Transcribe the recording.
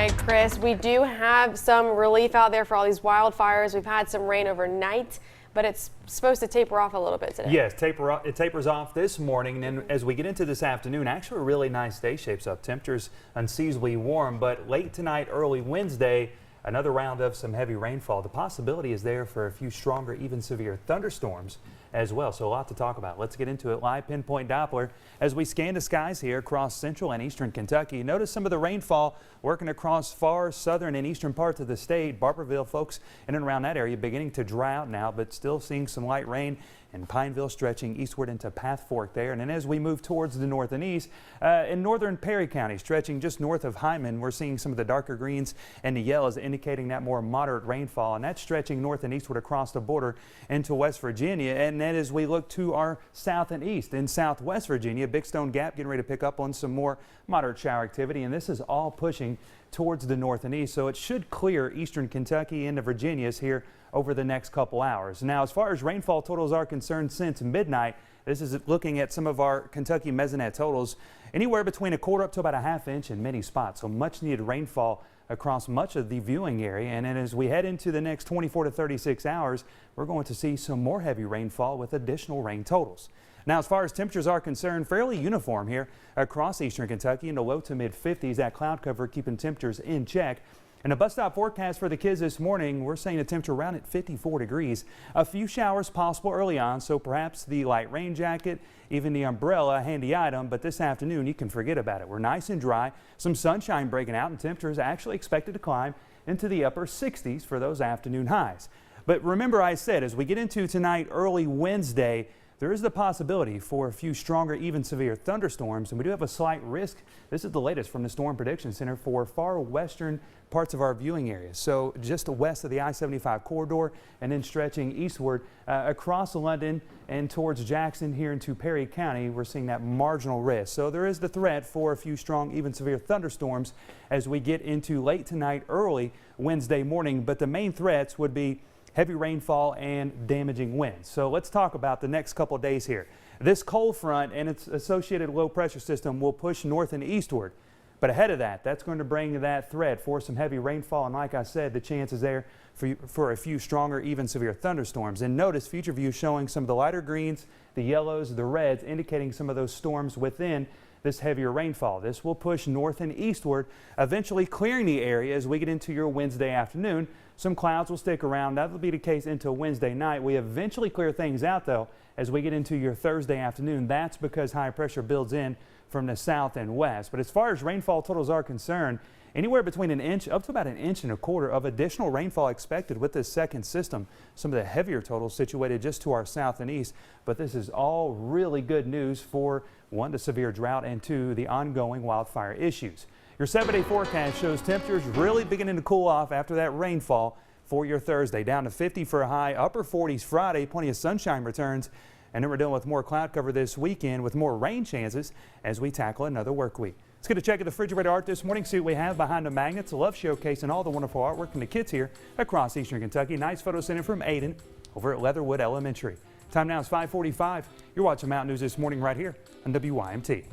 right, Chris, we do have some relief out there for all these wildfires. We've had some rain overnight, but it's supposed to taper off a little bit today. Yes, it tapers off this morning, and then as we get into this afternoon, actually a really nice day shapes up. Temperatures unseasonably warm, but late tonight, early Wednesday, another round of some heavy rainfall. The possibility is there for a few stronger, even severe thunderstorms as well. So a lot to talk about. Let's get into it. Live pinpoint Doppler as we scan the skies here across central and eastern Kentucky. Notice some of the rainfall working across far southern and eastern parts of the state. Barberville, folks in and around that area beginning to dry out now, but still seeing some light rain. And Pineville stretching eastward into Path Fork there. And then as we move towards the north and east, in northern Perry County, stretching just north of Hyman, we're seeing some of the darker greens and the yellows indicating that more moderate rainfall. And that's stretching north and eastward across the border into West Virginia. And then as we look to our south and east in southwest Virginia, Big Stone Gap getting ready to pick up on some more moderate shower activity. And this is all pushing towards the north and east. So it should clear eastern Kentucky into Virginia's here over the next couple hours. Now, as far as rainfall totals are concerned since midnight, this is looking at some of our Kentucky mesonet totals, anywhere between a quarter up to about a half inch in many spots. So much needed rainfall across much of the viewing area. And then as we head into the next 24 to 36 hours, we're going to see some more heavy rainfall with additional rain totals. Now, as far as temperatures are concerned, fairly uniform here across eastern Kentucky in the low to mid 50s. That cloud cover keeping temperatures in check. And a bus stop forecast for the kids this morning, we're seeing a temperature around at 54 degrees. A few showers possible early on, so perhaps the light rain jacket, even the umbrella, a handy item. But this afternoon, you can forget about it. We're nice and dry, some sunshine breaking out, and temperatures actually expected to climb into the upper 60s for those afternoon highs. But remember, I said, as we get into tonight, early Wednesday, there is the possibility for a few stronger, even severe thunderstorms, and we do have a slight risk. This is the latest from the Storm Prediction Center for far western parts of our viewing area. So just west of the I-75 corridor and then stretching eastward across London and towards Jackson here into Perry County, we're seeing that marginal risk. So there is the threat for a few strong, even severe thunderstorms as we get into late tonight, early Wednesday morning. But the main threats would be heavy rainfall and damaging winds. So let's talk about the next couple of days here. This cold front and its associated low pressure system will push north and eastward. But ahead of that, that's going to bring that threat for some heavy rainfall. And like I said, the chance is there for a few stronger, even severe thunderstorms. And notice future view showing some of the lighter greens, the yellows, the reds, indicating some of those storms within this heavier rainfall. This will push north and eastward, eventually clearing the area as we get into your Wednesday afternoon. Some clouds will stick around. That will be the case until Wednesday night. We eventually clear things out, though, as we get into your Thursday afternoon. That's because high pressure builds in from the south and west. But as far as rainfall totals are concerned, anywhere between an inch up to about an inch and a quarter of additional rainfall expected with this second system. Some of the heavier totals situated just to our south and east. But this is all really good news for, one, the severe drought, and two, the ongoing wildfire issues. Your 7-day forecast shows temperatures really beginning to cool off after that rainfall for your Thursday. Down to 50 for a high, upper 40s Friday, plenty of sunshine returns. And then we're dealing with more cloud cover this weekend with more rain chances as we tackle another work week. Let's get a check of the refrigerator art this morning, see what we have behind the magnets, a love showcase, and all the wonderful artwork from the kids here across eastern Kentucky. Nice photo sent in from Aiden over at Leatherwood Elementary. Time now is 5:45. You're watching Mountain News this morning right here on WYMT.